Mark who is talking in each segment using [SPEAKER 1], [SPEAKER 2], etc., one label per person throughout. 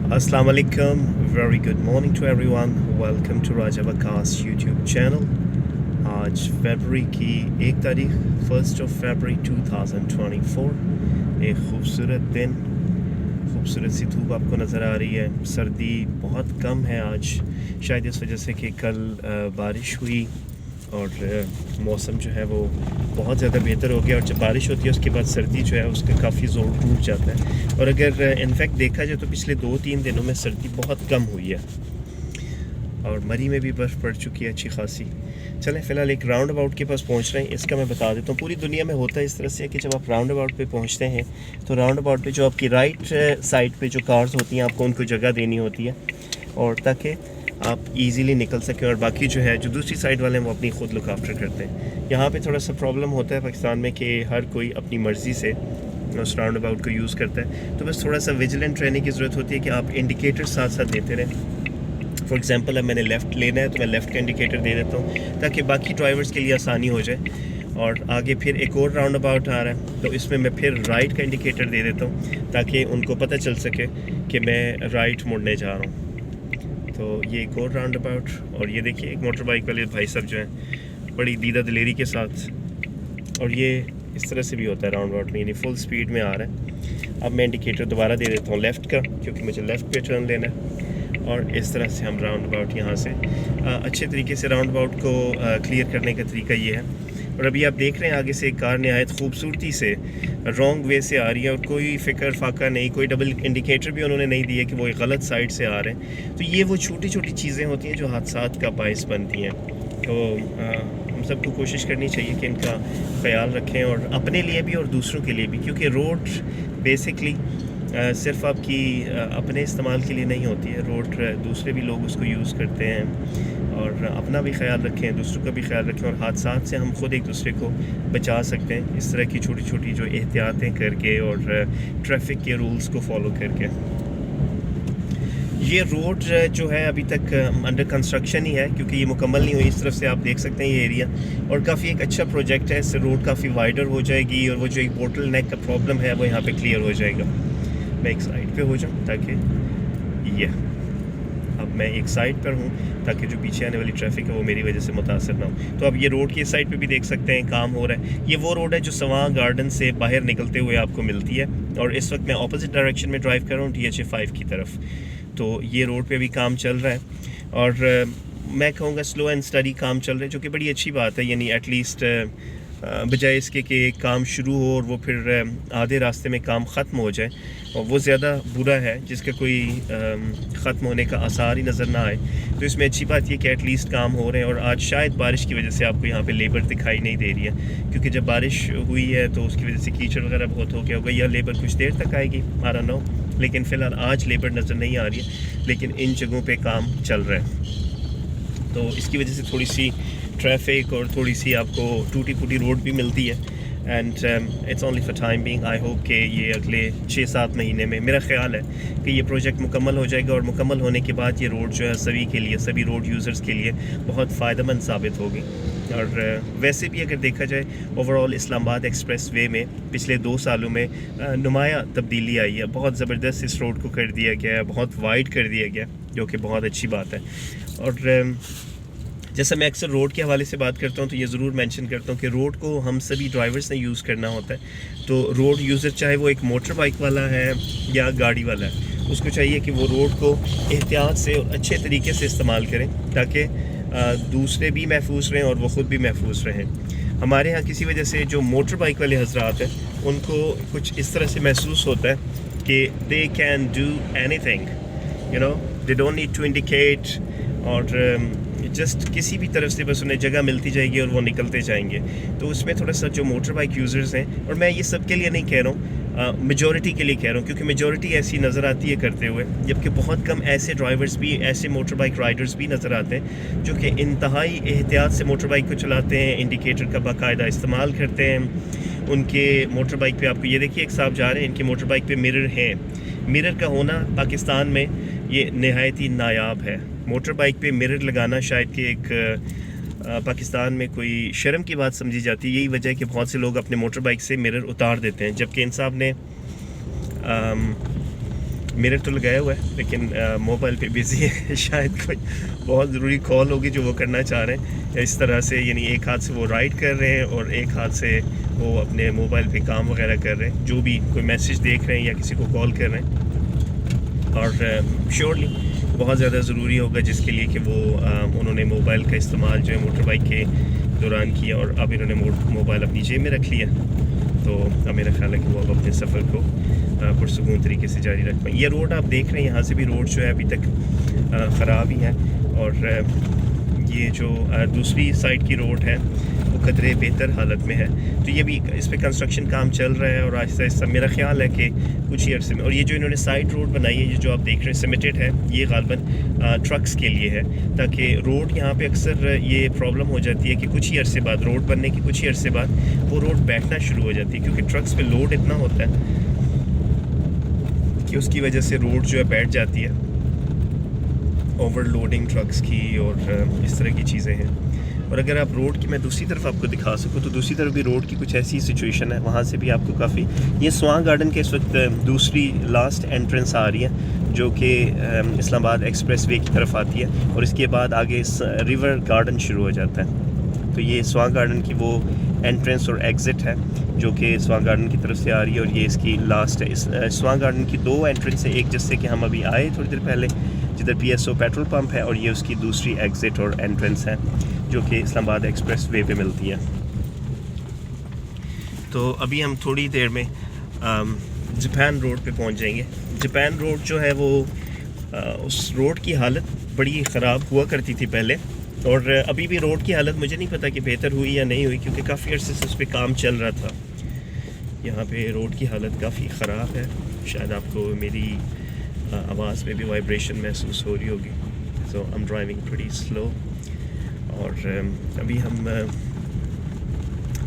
[SPEAKER 1] Assalamu alaikum, very good morning to everyone. Welcome to Raja Vakas YouTube channel. आज फरवरी की 1 तारीख 1st of February 2024, एक खूबसूरत दिन, खूबसूरत सी धूप आपको नज़र आ रही है। सर्दी बहुत कम है आज, शायद इस वजह से कि कल बारिश हुई और मौसम जो है वो बहुत ज़्यादा बेहतर हो गया। और जब बारिश होती है उसके बाद सर्दी जो है उसका काफ़ी ज़ोर टूट जाता है। और अगर इनफैक्ट देखा जाए तो पिछले 2-3 दिनों में सर्दी बहुत कम हुई है और मरी में भी बर्फ़ पड़ चुकी है अच्छी खासी। चलें फ़िलहाल एक राउंड अबाउट के पास पहुंच रहे हैं, इसका मैं बता देता हूँ। पूरी दुनिया में होता है इस तरह से कि जब आप राउंड अबाउट पे पहुंचते हैं तो राउंड अबाउट पे जो आपकी राइट साइड पे जो कार्स होती हैं आपको उनको जगह देनी होती है और ताकि आप इजीली निकल सकें, और बाकी जो है जो दूसरी साइड वाले हैं वो अपनी ख़ुद लुक आफ्टर करते हैं। यहाँ पे थोड़ा सा प्रॉब्लम होता है पाकिस्तान में कि हर कोई अपनी मर्ज़ी से उस राउंड अबाउट को यूज़ करता है, तो बस थोड़ा सा विजिलेंट रहने की ज़रूरत होती है कि आप इंडिकेटर साथ साथ देते रहें। फॉर एग्ज़ाम्पल अब मैंने लेफ़्ट लेना है तो मैं लेफ़्ट का इंडिकेटर दे देता हूँ ताकि बाकी ड्राइवर्स के लिए आसानी हो जाए। और आगे फिर एक और राउंड अबाउट आ रहा है तो इसमें मैं फिर राइट का इंडिकेटर दे देता हूँ ताकि उनको पता चल सके कि मैं राइट मुड़ने जा रहा हूँ। तो ये एक और राउंड अबाउट, और ये देखिए एक मोटर बाइक वाले भाई साहब जो हैं बड़ी दीदा दिलेरी के साथ, और ये इस तरह से भी होता है राउंड अबाउट में, यानी फुल स्पीड में आ रहा है। अब मैं इंडिकेटर दोबारा दे देता हूँ लेफ़्ट का क्योंकि मुझे लेफ़्ट पे टर्न लेना है, और इस तरह से हम राउंड अबाउट यहाँ से अच्छे तरीके से राउंड अबाउट को क्लियर करने का तरीका ये है। और अभी आप देख रहे हैं आगे से एक कार नहायत खूबसूरती से रॉन्ग वे से आ रही है और कोई फ़िक्र फाका नहीं, कोई डबल इंडिकेटर भी उन्होंने नहीं दिया कि वो एक गलत साइड से आ रहे हैं। तो ये वो छोटी छोटी चीज़ें होती हैं जो हादसात का बायस बनती हैं। तो हम सबको कोशिश करनी चाहिए कि इनका ख्याल रखें, और अपने लिए भी और दूसरों के लिए भी, क्योंकि रोड बेसिकली सिर्फ आपकी अपने इस्तेमाल के लिए नहीं होती है। रोड दूसरे भी लोग उसको यूज़ करते हैं, और अपना भी ख्याल रखें, दूसरों का भी ख्याल रखें, और हादसात से हम खुद एक दूसरे को बचा सकते हैं इस तरह की छोटी छोटी जो एहतियातें करके और ट्रैफिक के रूल्स को फॉलो करके। ये रोड जो है अभी तक अंडर कंस्ट्रक्शन ही है क्योंकि ये मुकम्मल नहीं हुई। इस तरफ से आप देख सकते हैं ये एरिया, और काफ़ी एक अच्छा प्रोजेक्ट है। इससे रोड काफ़ी वाइडर हो जाएगी और वो जो एक बोटल नेक का प्रॉब्लम है वो यहाँ पे क्लियर हो जाएगा। मैं एक साइड पे हो जाऊँ ताकि ये अब मैं एक साइड पर हूँ ताकि जो पीछे आने वाली ट्रैफिक है वो मेरी वजह से मुतासर ना हो। तो अब ये रोड की साइड पे भी देख सकते हैं काम हो रहा है। ये वो रोड है जो सवां गार्डन से बाहर निकलते हुए आपको मिलती है, और इस वक्त मैं ऑपोजिट डायरेक्शन में ड्राइव कर रहा हूँ DHA 5 की तरफ। तो ये रोड पे भी काम चल रहा है, और मैं कहूँगा स्लो एंड स्टडी काम चल रहा है, जो कि बड़ी अच्छी बात है। यानी एटलीस्ट बजाय इसके कि काम शुरू हो और वो फिर आधे रास्ते में काम ख़त्म हो जाए, और वो ज़्यादा बुरा है जिसका कोई ख़त्म होने का आसार ही नज़र ना आए। तो इसमें अच्छी बात ये कि एटलीस्ट काम हो रहे हैं। और आज शायद बारिश की वजह से आपको यहाँ पे लेबर दिखाई नहीं दे रही है, क्योंकि जब बारिश हुई है तो उसकी वजह से कीचड़ वगैरह बहुत हो गया होगा, या लेबर कुछ देर तक आएगी, आई डोंट नो। लेकिन फ़िलहाल आज लेबर नज़र नहीं आ रही है, लेकिन इन जगहों पर काम चल रहा है। तो इसकी वजह से थोड़ी सी ट्रैफिक और थोड़ी सी आपको टूटी फूटी रोड भी मिलती है। And it's only for time being. I hope कि ये अगले 6-7 महीने में, मेरा ख्याल है कि ये प्रोजेक्ट मुकम्मल हो जाएगा, और मुकम्मल होने के बाद ये रोड जो है सभी के लिए, सभी रोड यूज़र्स के लिए बहुत फ़ायदेमंद साबित होगी। और वैसे भी अगर देखा जाए ओवरऑल इस्लामाबाद एक्सप्रेस वे में पिछले 2 सालों में नुमाया तब्दीली आई है। बहुत ज़बरदस्त इस रोड को कर दिया गया है, बहुत वाइड कर दिया गया, जो कि बहुत अच्छी बात है। और जैसे मैं अक्सर रोड के हवाले से बात करता हूँ तो ये ज़रूर मेंशन करता हूँ कि रोड को हम सभी ड्राइवर्स ने यूज़ करना होता है। तो रोड यूज़र चाहे वो एक मोटर बाइक वाला है या गाड़ी वाला है, उसको चाहिए कि वो रोड को एहतियात से और अच्छे तरीके से इस्तेमाल करें ताकि दूसरे भी महफूज रहें और वो ख़ुद भी महफूज रहें। हमारे यहाँ किसी वजह से जो मोटर बाइक वाले हजरात हैं उनको कुछ इस तरह से महसूस होता है कि they can do anything, you know, they don't need to indicate, और जस्ट किसी भी तरफ से बस उन्हें जगह मिलती जाएगी और वो निकलते जाएंगे। तो उसमें थोड़ा सा जो मोटर बाइक यूज़र्स हैं, और मैं ये सब के लिए नहीं कह रहा हूँ, मेजॉरिटी के लिए कह रहा हूँ, क्योंकि मेजॉरिटी ऐसी नज़र आती है करते हुए, जबकि बहुत कम ऐसे ड्राइवर्स भी, ऐसे मोटर बाइक राइडर्स भी नज़र आते हैं जो कि इंतहाई एहतियात से मोटर बाइक को चलाते हैं, इंडिकेटर का बाकायदा इस्तेमाल करते हैं। उनके मोटर बाइक पे आपको ये देखिए एक साहब जा रहे हैं, इनके मोटर बाइक पे मिरर हैं। मिरर का होना पाकिस्तान में ये नहायत ही नायाब है। मोटर बाइक पे मिरर लगाना शायद कि एक पाकिस्तान में कोई शर्म की बात समझी जाती है। यही वजह है कि बहुत से लोग अपने मोटर बाइक से मिरर उतार देते हैं, जबकि इन साहब ने मिरर तो लगाया हुआ है लेकिन मोबाइल पे बिज़ी है। शायद कोई बहुत ज़रूरी कॉल होगी जो वो करना चाह रहे हैं। इस तरह से यानी एक हाथ से वो राइड कर रहे हैं और एक हाथ से वो अपने मोबाइल पे काम वगैरह कर रहे हैं, जो भी कोई मैसेज देख रहे हैं या किसी को कॉल कर रहे हैं। और श्योरली बहुत ज़्यादा ज़रूरी होगा जिसके लिए कि वो उन्होंने मोबाइल का इस्तेमाल जो है मोटर बाइक के दौरान किया और अब इन्होंने मोबाइल अपनी जेब में रख लिया। तो मेरा ख्याल है कि वो अब अपने सफ़र को पुरसुकून तरीके से जारी रख पाएँ। ये रोड आप देख रहे हैं, यहाँ से भी रोड जो है अभी तक ख़राब ही है। और ये जो दूसरी साइड की रोड है वो कदरे बेहतर हालत में है। तो ये भी इस पर कंस्ट्रक्शन काम चल रहा है और आहिस्ता आहिस्ता मेरा ख्याल है कि कुछ ही अरसे में। और ये जो इन्होंने साइड रोड बनाई है, ये जो आप देख रहे हैं सिमेंटेड है, ये ग़ालिबन ट्रक्स के लिए है, ताकि रोड यहाँ पे अक्सर ये प्रॉब्लम हो जाती है कि कुछ ही अरसे बाद, रोड बनने के कुछ ही अरसे बाद वो रोड बैठना शुरू हो जाती है, क्योंकि ट्रक्स पे लोड इतना होता है कि उसकी वजह से रोड जो है बैठ जाती है, ओवरलोडिंग ट्रक्स की और इस तरह की चीज़ें हैं। और अगर आप रोड की मैं दूसरी तरफ आपको दिखा सकूँ तो दूसरी तरफ भी रोड की कुछ ऐसी सिचुएशन है, वहाँ से भी आपको काफ़ी, ये स्वां गार्डन के इस वक्त दूसरी लास्ट एंट्रेंस आ रही है जो कि इस्लामाबाद एक्सप्रेस वे की तरफ आती है और इसके बाद आगे रिवर गार्डन शुरू हो जाता है। तो ये स्वां गार्डन की वो एंट्रेंस और एग्ज़िट है जो कि स्वां गार्डन की तरफ से आ रही है और ये इसकी लास्ट है। इस स्वां गार्डन की दो एंट्रेंस है, एक जिससे कि हम अभी आए थोड़ी देर पहले जिधर PSO पेट्रोल पंप है, और ये उसकी दूसरी एग्ज़िट और एंट्रेंस है जो कि इस्लामाबाद एक्सप्रेस वे पे मिलती है। तो अभी हम थोड़ी देर में जापान रोड पे पहुंच जाएंगे। जापान रोड जो है वो उस रोड की हालत बड़ी ख़राब हुआ करती थी पहले, और अभी भी रोड की हालत मुझे नहीं पता कि बेहतर हुई या नहीं हुई, क्योंकि काफ़ी अर्से से उस पर काम चल रहा था। यहाँ पे रोड की हालत काफ़ी ख़राब है, शायद आपको मेरी आवाज़ में भी वाइब्रेशन महसूस हो रही होगी। So I am driving pretty slow. और अभी हम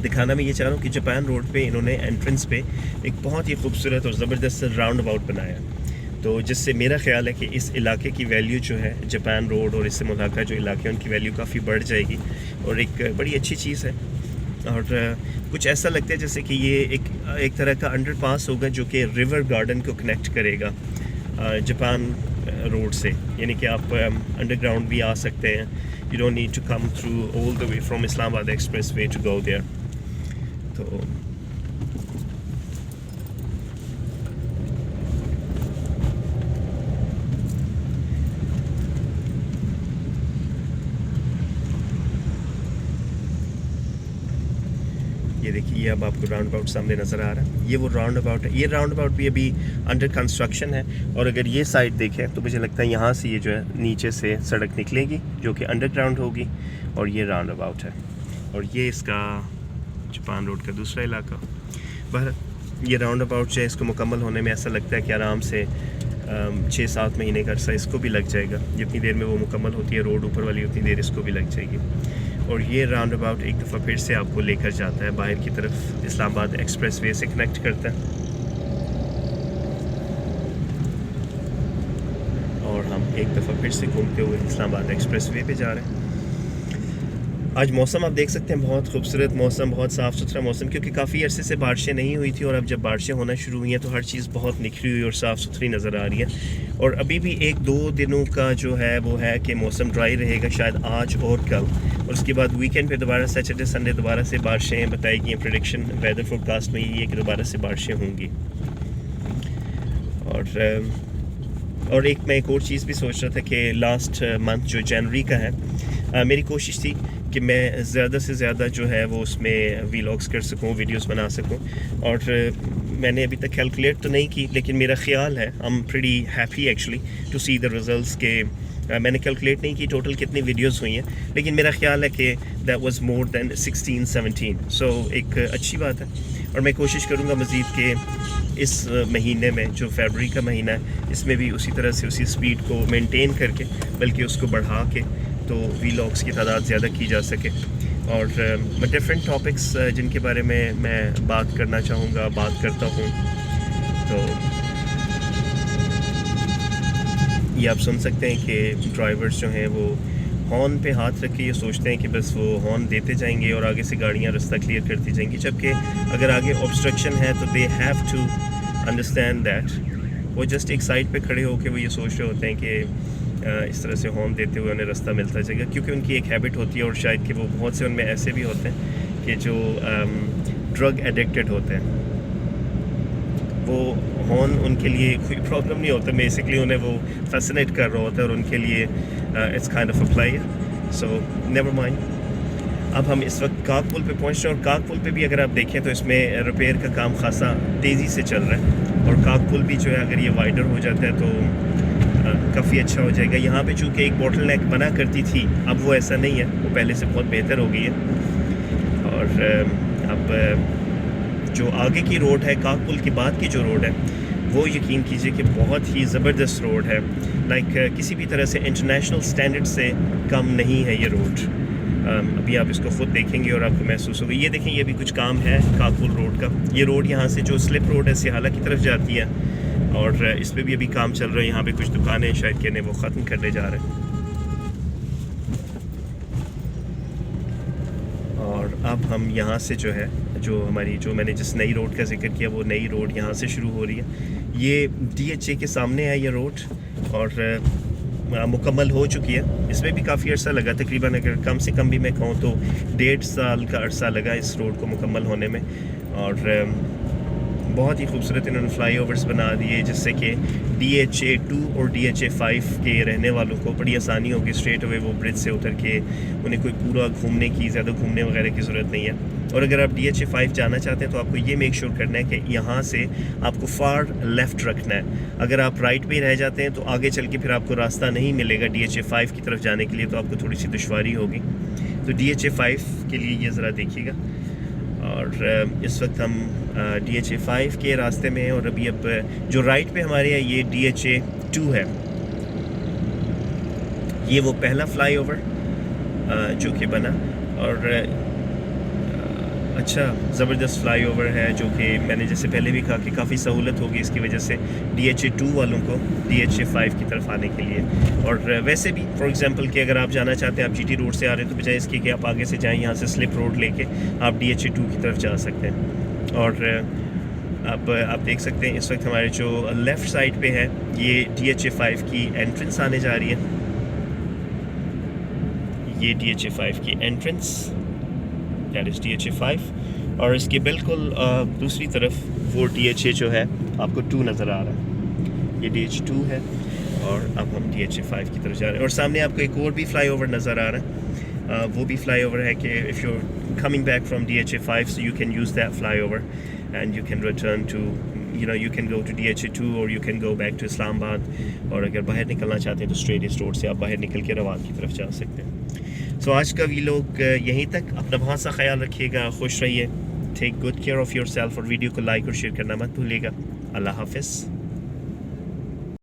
[SPEAKER 1] दिखाना मैं ये चाह रहा हूँ कि जापान रोड पे इन्होंने एंट्रेंस पे एक बहुत ही खूबसूरत और ज़बरदस्त राउंड अबाउट बनाया, तो जिससे मेरा ख्याल है कि इस इलाके की वैल्यू जो है जापान रोड और इससे मुलाका जो इलाके हैं उनकी वैल्यू काफ़ी बढ़ जाएगी और एक बड़ी अच्छी चीज़ है। और कुछ ऐसा लगता है जैसे कि ये एक तरह का अंडरपास होगा जो कि रिवर गार्डन को कनेक्ट करेगा जापान रोड से, यानी कि आप अंडरग्राउंड भी आ सकते हैं। You don't need to come through all the way from Islamabad express way to go there. तो ये देखिए, ये अब आपको राउंड अबाउट सामने नज़र आ रहा है, ये वो राउंड अबाउट है। ये राउंड अबाउट भी अभी अंडर कंस्ट्रक्शन है, और अगर ये साइड देखें तो मुझे लगता है यहाँ से ये जो है नीचे से सड़क निकलेगी जो कि अंडरग्राउंड होगी, और ये राउंड अबाउट है। और ये इसका जापान रोड का दूसरा इलाका। बहर ये राउंड अबाउट जो है इसको मुकम्मल होने में ऐसा लगता है कि आराम से 6-7 महीने का अरसा इसको भी लग जाएगा। जितनी देर में वो मुकम्मल होती है रोड ऊपर वाली, उतनी देर इसको भी लग जाएगी। और ये राउंड अबाउट एक दफ़ा फिर से आपको लेकर जाता है बाहर की तरफ, इस्लामाबाद एक्सप्रेस वे से कनेक्ट करता है। और हम एक दफ़ा फिर से घूमते हुए इस्लामाबाद एक्सप्रेस वे पे जा रहे हैं। आज मौसम आप देख सकते हैं, बहुत खूबसूरत मौसम, बहुत साफ़ सुथरा मौसम, क्योंकि काफ़ी अरसे से बारिशें नहीं हुई थी और अब जब बारिशें होना शुरू हुई हैं तो हर चीज़ बहुत निखरी हुई और साफ़ सुथरी नज़र आ रही है। और अभी भी 1-2 दिनों का जो है वो है कि मौसम ड्राई रहेगा, शायद आज और कल, और उसके बाद वीकेंड पे दोबारा सैटरडे संडे दोबारा से बारिशें बताई गई हैं। प्रेडिक्शन वेदर फोरकास्ट में यही है कि दोबारा से बारिशें होंगी। और एक और चीज़ भी सोच रहा था कि लास्ट मंथ जो जनवरी का है, मेरी कोशिश थी कि मैं ज़्यादा से ज़्यादा जो है वो उसमें वीलॉग्स कर सकूँ, वीडियोस बना सकूँ। और मैंने अभी तक कैलकुलेट तो नहीं की, लेकिन मेरा ख्याल है, I am pretty happy actually to see the results के मैंने कैलकुलेट नहीं की टोटल कितनी वीडियोस हुई हैं, लेकिन मेरा ख्याल है कि दैट वाज मोर दैन 16-17। सो एक अच्छी बात है। और मैं कोशिश करूँगा मज़ीद के इस महीने में जो फरवरी का महीना है, इसमें भी उसी तरह से उसी स्पीड को मेंटेन करके, बल्कि उसको बढ़ा के, तो वीलॉग्स की तादाद ज़्यादा की जा सके। और डिफरेंट टॉपिक्स जिनके बारे में मैं बात करना चाहूँगा, बात करता हूँ। तो ये आप सुन सकते हैं कि ड्राइवर्स जो हैं वो हॉर्न पे हाथ रख के ये सोचते हैं कि बस वो हॉर्न देते जाएंगे और आगे से गाड़ियाँ रास्ता क्लियर करती जाएंगी, जबकि अगर आगे ऑब्स्ट्रक्शन है तो they have to understand that वो जस्ट एक साइड पे खड़े होकर वो ये सोच रहे होते हैं कि इस तरह से हॉर्न देते हुए उन्हें रास्ता मिलता जाएगा, क्योंकि उनकी एक हैबिट होती है और शायद कि वो बहुत से उनमें ऐसे भी होते हैं कि जो ड्रग एडिक्टेड होते हैं। वो हॉर्न उनके लिए कोई प्रॉब्लम नहीं होता, बेसिकली उन्हें वो फैसिनेट कर रहा होता है और उनके लिए it's kind of a play, so never mind. अब हम इस वक्त काक पुल पे पहुँच रहे हैं और काक पुल पे भी अगर आप देखें तो इसमें रिपेयर का काम खासा तेज़ी से चल रहा है और काक पुल भी जो है अगर ये वाइडर हो जाता है तो काफ़ी अच्छा हो जाएगा। यहाँ पे चूँकि एक बॉटल नेक बना करती थी, अब वो ऐसा नहीं है, वो पहले से बहुत बेहतर हो गई है। और अब जो आगे की रोड है, काक पुल के बाद की जो रोड है, वो यकीन कीजिए कि बहुत ही ज़बरदस्त रोड है। लाइक किसी भी तरह से इंटरनेशनल स्टैंडर्ड से कम नहीं है ये रोड। अभी आप इसको ख़ुद देखेंगे और आपको महसूस होगा। ये देखें, ये भी कुछ काम है काक पुल रोड का। ये रोड यहाँ से जो स्लिप रोड है सिहाला की तरफ जाती है और इस पर भी अभी काम चल रहा है। यहाँ पे कुछ दुकानें शायद कहने वो ख़त्म करने जा रहे हैं। और अब हम यहाँ से जो है, जो हमारी जो मैंने जिस नई रोड का जिक्र किया, वो नई रोड यहाँ से शुरू हो रही है। ये DHA के सामने है ये रोड और मुकम्मल हो चुकी है। इसमें भी काफ़ी अर्सा लगा, तकरीबन अगर कम से कम भी मैं कहूँ तो 1.5 साल का अरसा लगा इस रोड को मुकम्मल होने में। और बहुत ही खूबसूरत इन्होंने फ्लाईओवर्स बना दिए जिससे कि DHA 2 और DHA 5 के रहने वालों को बड़ी आसानी होगी स्ट्रेट अवे वो ब्रिज से उतर के, उन्हें कोई पूरा घूमने की, ज़्यादा घूमने वगैरह की ज़रूरत नहीं है। और अगर आप DHA 5 जाना चाहते हैं तो आपको ये मेक श्योर करना है कि यहाँ से आपको फार लेफ़्ट रखना है। अगर आप राइट पे रह जाते हैं तो आगे चल के फिर आपको रास्ता नहीं मिलेगा DHA 5 की तरफ जाने के लिए, तो आपको थोड़ी सी दुश्वारी होगी। तो DHA 5 के लिए ये ज़रा देखिएगा। और इस वक्त हम DHA 5 के रास्ते में हैं और अभी अब जो राइट पे हमारे है ये DHA 2 है। ये वो पहला फ्लाईओवर जो कि बना और अच्छा ज़बरदस्त फ्लाईओवर है, जो कि मैंने जैसे पहले भी कहा कि काफ़ी सहूलत होगी इसकी वजह से DHA 2 वालों को DHA 5 की तरफ आने के लिए। और वैसे भी फॉर एग्जांपल कि अगर आप जाना चाहते हैं, आप GT रोड से आ रहे हैं, तो बजाय इसके कि आप आगे से जाएं, यहाँ से स्लिप रोड लेके आप DHA 2 की तरफ जा सकते हैं। और अब आप देख सकते हैं इस वक्त हमारे जो लेफ़्ट साइड पे है ये DHA 5 की एंट्रेंस आने जा रही है। ये DHA 5 की एंट्रेंस, दैट इज़ DHA 5, और इसके बिल्कुल दूसरी तरफ वो DHA जो है आपको 2 नज़र आ रहा है। ये DHA 2 है और अब हम DHA 5 की तरफ जा रहे हैं। और सामने आपको एक और भी फ्लाईओवर नज़र आ रहा है। वो भी फ्लाईओवर है कि if you coming back from DHA 5 so you can use that flyover and you can return to, you know, you can go to DHA 2 or you can go back to Islamabad. और अगर बाहर निकलना चाहते हैं तो straight इस road से आप बाहर निकल के रवान की तरफ जा सकते हैं। सो आज का वीलॉग यहीं तक। अपना बहुत सा ख्याल रखिएगा, खुश रहिए, take good care of yourself और वीडियो को लाइक और शेयर करना मत भूलिएगा। अल्लाह हाफ़िज़।